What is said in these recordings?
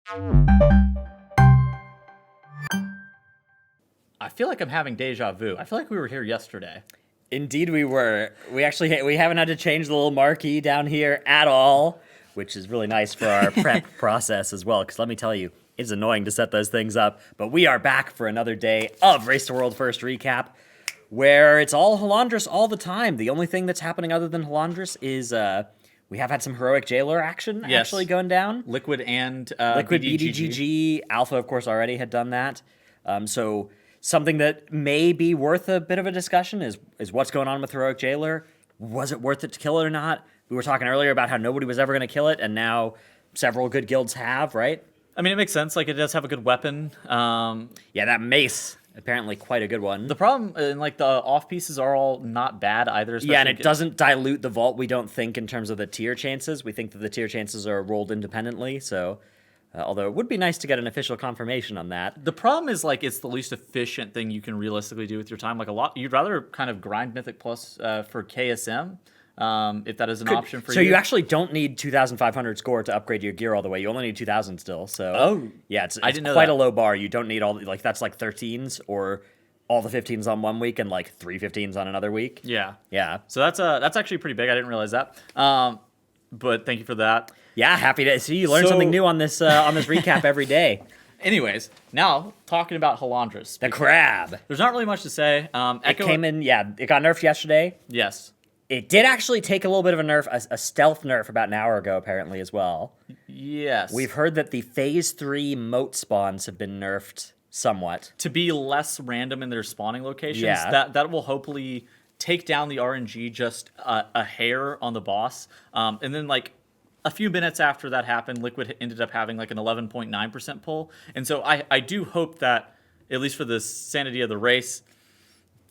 I feel like I'm having deja vu. I feel like we were here yesterday. Indeed, we were. We haven't had to change the little marquee down here at all, which is really nice for our prep process as well. Because let me tell you, it's annoying to set those things up. But we are back for another day of Race to World First recap, where it's all Halondrus all the time. The only thing that's happening other than Halondrus is we have had some heroic jailer action actually going down. Liquid and Liquid BDGG. BDGG. Alpha, of course, already had done that. So something that may be worth a bit of a discussion is what's going on with heroic jailer. Was it worth it to kill it or not? We were talking earlier about how nobody was ever going to kill it, and now several good guilds have, right? I mean, it makes sense. Like, it does have a good weapon. Yeah, that mace, apparently quite a good one. The problem, and like the off pieces are all not bad either. Yeah, and it doesn't dilute the vault, we don't think, in terms of the tier chances. We think that the tier chances are rolled independently, so... although it would be nice to get an official confirmation on that. The problem is, like, it's the least efficient thing you can realistically do with your time. Like, you'd rather kind of grind Mythic Plus for KSM, if that is an option for you. So you actually don't need 2,500 score to upgrade your gear all the way. You only need 2,000 still. So yeah, it's I didn't know quite that. a low bar. You don't need all like that's like 13s or all the 15s on one week and like 3 15s on another week. Yeah. Yeah. So that's actually pretty big. I didn't realize that. But thank you for that. Yeah, happy to see you learn something new on this recap every day. Anyways, now talking about Halondrus. The crab. There's not really much to say. It came in, yeah, it got nerfed yesterday. Yes. It did actually take a little bit of a nerf, a stealth nerf about an hour ago, apparently, as well. Yes. We've heard that the Phase 3 moat spawns have been nerfed somewhat. To be less random in their spawning locations. Yeah. That will hopefully take down the RNG just a hair on the boss. And then, like, a few minutes after that happened, Liquid ended up having like an 11.9% pull. And so I do hope that, at least for the sanity of the race,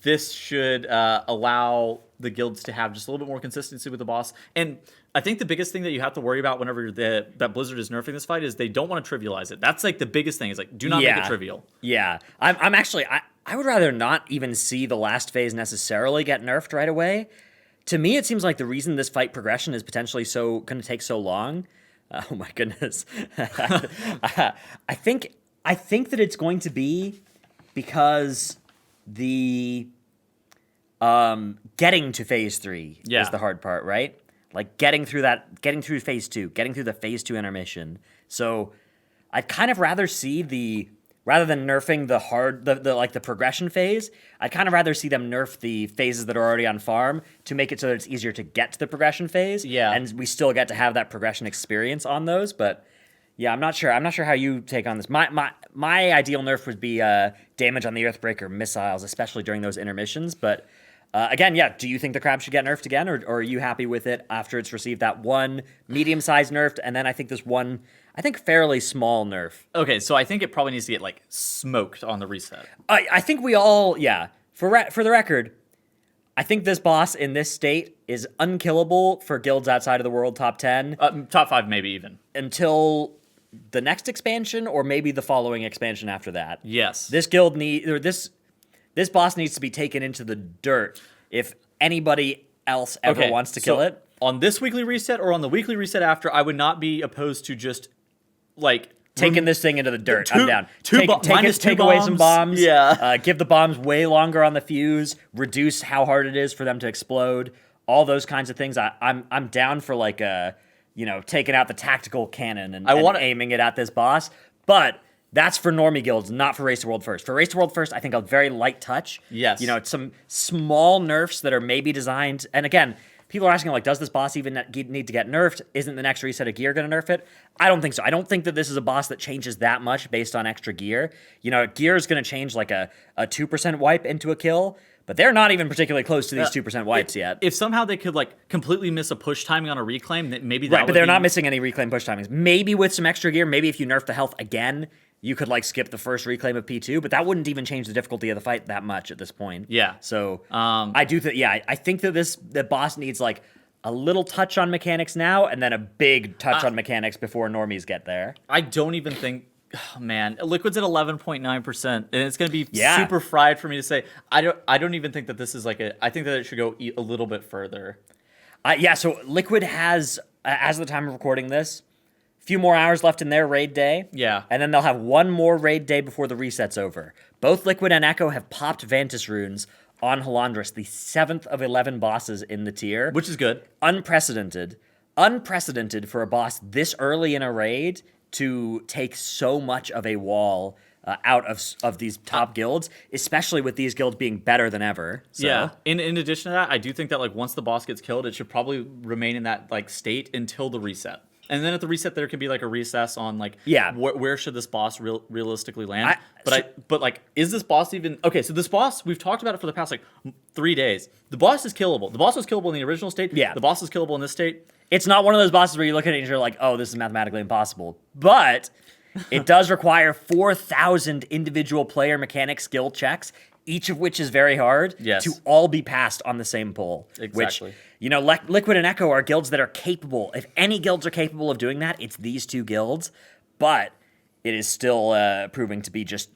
this should allow the guilds to have just a little bit more consistency with the boss. And I think the biggest thing that you have to worry about whenever that Blizzard is nerfing this fight is they don't want to trivialize it. That's like the biggest thing is like, do not make it trivial. Yeah. I'm actually, I would rather not even see the last phase necessarily get nerfed right away. To me, it seems like the reason this fight progression is potentially going to take so long. Oh my goodness! I think that it's going to be because the getting to phase 3 is the hard part, right? Like getting through phase 2, getting through the phase 2 intermission. So I'd kind of rather see rather than nerfing the progression phase, I'd kind of rather see them nerf the phases that are already on farm to make it so that it's easier to get to the progression phase. Yeah. And we still get to have that progression experience on those. But yeah, I'm not sure. I'm not sure how you take on this. My ideal nerf would be damage on the Earthbreaker missiles, especially during those intermissions. But again, yeah, do you think the crab should get nerfed again, or are you happy with it after it's received that one medium-sized nerfed, and then I think this one, I think fairly small nerf? Okay, so I think it probably needs to get like smoked on the reset. I think we all, yeah. For the record, I think this boss in this state is unkillable for guilds outside of the world top 10. Top 5 maybe even. Until the next expansion or maybe the following expansion after that. Yes. This boss needs to be taken into the dirt if anybody else ever wants to kill it. On this weekly reset or on the weekly reset after, I would not be opposed to just like taking this thing into the dirt. I'm down. Take away some bombs. Yeah. Give the bombs way longer on the fuse. Reduce how hard it is for them to explode. All those kinds of things. I'm down for like taking out the tactical cannon and aiming it at this boss. But that's for normie guilds, not for Race to World First. For Race to World First, I think a very light touch. Yes. Some small nerfs that are maybe designed. And again, people are asking, like, does this boss even need to get nerfed? Isn't the next reset of gear going to nerf it? I don't think so. I don't think that this is a boss that changes that much based on extra gear. Gear is going to change like a 2% wipe into a kill, but they're not even particularly close to these 2% wipes yet. If somehow they could like completely miss a push timing on a reclaim, maybe that right, but they're not missing any reclaim push timings. Maybe with some extra gear, maybe if you nerf the health again, you could like skip the first reclaim of P2, but that wouldn't even change the difficulty of the fight that much at this point. Yeah. So I think that the boss needs like a little touch on mechanics now, and then a big touch on mechanics before normies get there. I don't even think. Oh, man, Liquid's at 11.9%, and it's going to be super fried for me to say. I don't even think that this is like I think that it should go a little bit further. So Liquid has, as of the time of recording this, few more hours left in their raid day. Yeah. And then they'll have one more raid day before the reset's over. Both Liquid and Echo have popped Vantis runes on Halondrus, the 7th of 11 bosses in the tier. Which is good. Unprecedented. Unprecedented for a boss this early in a raid to take so much of a wall out of these top guilds, especially with these guilds being better than ever. So. Yeah. In addition to that, I do think that like once the boss gets killed, it should probably remain in that like state until the reset. And then at the reset, there can be like a recess on like where should this boss realistically land. But like, is this boss even okay? So this boss, we've talked about it for the past like 3 days. The boss is killable. The boss was killable in the original state. Yeah. The boss is killable in this state. It's not one of those bosses where you look at it and you're like, oh, this is mathematically impossible. But it does require 4,000 individual player mechanic skill checks, each of which is very hard, to all be passed on the same pull. Exactly. Which, you know, Liquid and Echo are guilds that are capable. If any guilds are capable of doing that, it's these two guilds. But it is still proving to be just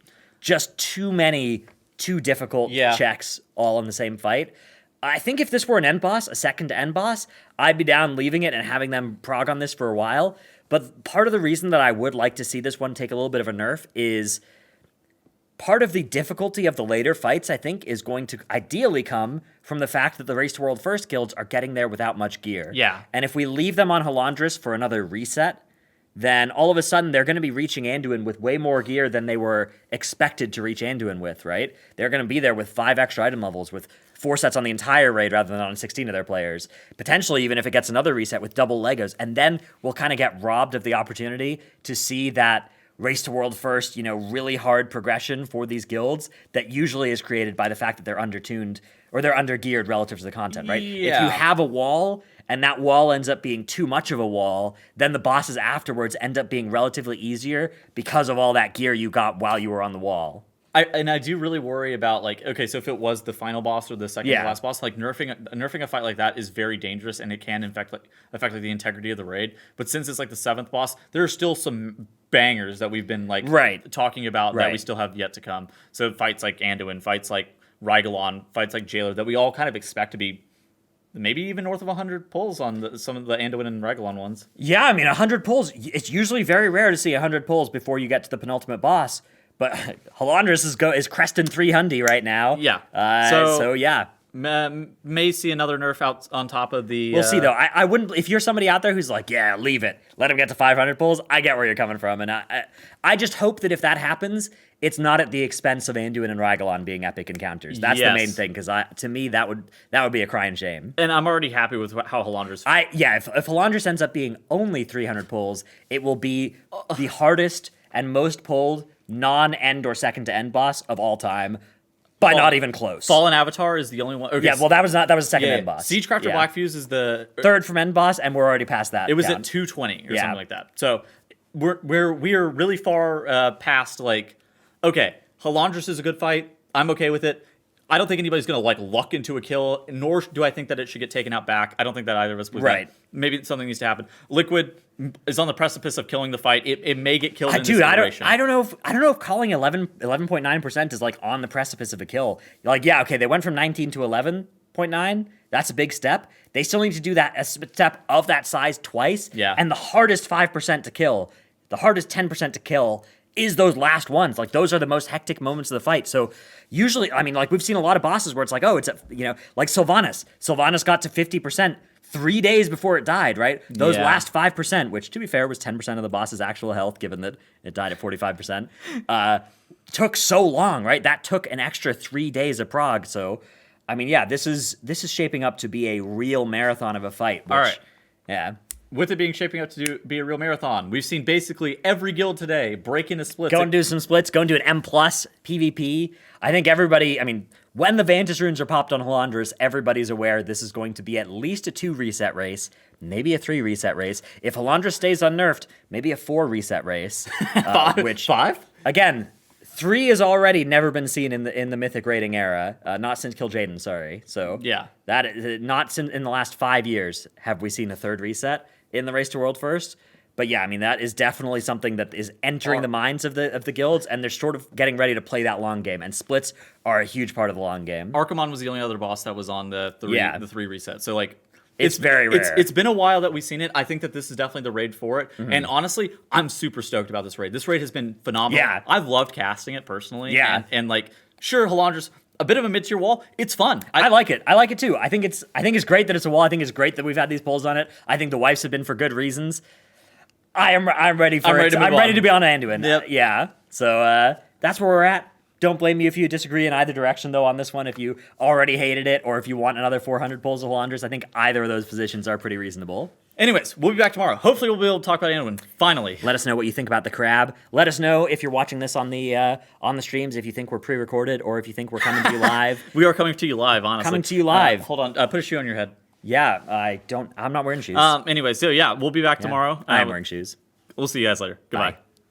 too many, too difficult checks all in the same fight. I think if this were an end boss, a second to end boss, I'd be down leaving it and having them prog on this for a while. But part of the reason that I would like to see this one take a little bit of a nerf is part of the difficulty of the later fights, I think, is going to ideally come from the fact that the Race to World First guilds are getting there without much gear. Yeah. And if we leave them on Halondrus for another reset, then all of a sudden they're going to be reaching Anduin with way more gear than they were expected to reach Anduin with, right? They're going to be there with 5 extra item levels, with 4 sets on the entire raid rather than on 16 of their players. Potentially, even if it gets another reset with double Legos. And then we'll kind of get robbed of the opportunity to see that Race to World First, you know, really hard progression for these guilds that usually is created by the fact that they're undertuned or they're undergeared relative to the content, right? Yeah. If you have a wall and that wall ends up being too much of a wall, then the bosses afterwards end up being relatively easier because of all that gear you got while you were on the wall. I do really worry about like, okay, so if it was the final boss or the second to last boss, like nerfing a fight like that is very dangerous and it can affect the integrity of the raid. But since it's like the 7th boss, there are still some bangers that we've been like talking about that we still have yet to come. So fights like Anduin, fights like Rygalon, fights like Jailer that we all kind of expect to be maybe even north of 100 pulls on some of the Anduin and Rygalon ones. Yeah, I mean 100 pulls. It's usually very rare to see 100 pulls before you get to the penultimate boss. But Halondrus is cresting 300 right now. Yeah. So yeah. May see another nerf out on top of the... We'll see, though. I wouldn't... If you're somebody out there who's like, yeah, leave it. Let him get to 500 pulls, I get where you're coming from. And I just hope that if that happens, it's not at the expense of Anduin and Rygalon being epic encounters. That's the main thing, because to me, that would be a crying shame. And I'm already happy with how Halondrus... If Halondrus ends up being only 300 pulls, it will be the hardest and most pulled non-end or second-to-end boss of all time. By not even close. Fallen Avatar is the only one. Okay, yeah, well, that was a second end boss. Siegecrafter Blackfuse is the third from end boss, and we're already past that. It was at 220 or something like that. So we're really far past like, okay, Halondrus is a good fight. I'm okay with it. I don't think anybody's gonna like luck into a kill, nor do I think that it should get taken out back. I don't think that either of us would. Right. Maybe something needs to happen. Liquid is on the precipice of killing the fight. It may get killed in dude, this iteration. I don't know if calling 11.9% is like on the precipice of a kill. You're like, yeah, okay, they went from 19 to 11.9. That's a big step. They still need to do that a step of that size twice. Yeah. And the hardest 5% to kill, the hardest 10% to kill is those last ones. Like, those are the most hectic moments of the fight. So usually, I mean, like, we've seen a lot of bosses where it's like, oh, it's like Sylvanas. Sylvanas got to 50% 3 days before it died, right? Those last 5%, which, to be fair, was 10% of the boss's actual health, given that it died at 45%, took so long, right? That took an extra 3 days of prog. So, I mean, yeah, this is shaping up to be a real marathon of a fight. Which, all right. Yeah. With it being shaping up to be a real marathon, we've seen basically every guild today break into splits. Go and do some splits. Go and do an M+ PvP. I think everybody, I mean, when the Vantis runes are popped on Halondrus, everybody's aware this is going to be at least a 2 reset race, maybe a 3 reset race. If Halondrus stays unnerfed, maybe a 4 reset race. Which 5? Again, 3 has already never been seen in the Mythic rating era, not since Kil'jaeden, sorry. So yeah, that is, not in the last 5 years have we seen a 3rd reset in the Race to World First. But yeah, I mean, that is definitely something that is entering the minds of the guilds, and they're sort of getting ready to play that long game. And splits are a huge part of the long game. Archimon was the only other boss that was on the 3 reset. So like, It's very rare. It's been a while that we've seen it. I think that this is definitely the raid for it. And honestly, I'm super stoked about this raid. This raid has been phenomenal. Yeah. I've loved casting it personally. Yeah. And like, sure, Halondrus, a bit of a mid-tier wall. It's fun. I like it. I like it too. I think it's great that it's a wall. I think it's great that we've had these polls on it. I think the wipes have been for good reasons. I'm ready for it. I'm ready to be on Anduin. Yep. Yeah. So that's where we're at. Don't blame me if you disagree in either direction, though, on this one. If you already hated it, or if you want another 400 polls of Halondrus, I think either of those positions are pretty reasonable. Anyways, we'll be back tomorrow. Hopefully, we'll be able to talk about Anduin finally. Let us know what you think about the crab. Let us know if you're watching this on the streams, if you think we're pre-recorded, or if you think we're coming to you live. We are coming to you live, honestly. Coming to you live. Hold on. Put a shoe on your head. Yeah, I'm not wearing shoes. Anyway, so yeah, we'll be back tomorrow. I'm wearing shoes. We'll see you guys later. Goodbye. Bye.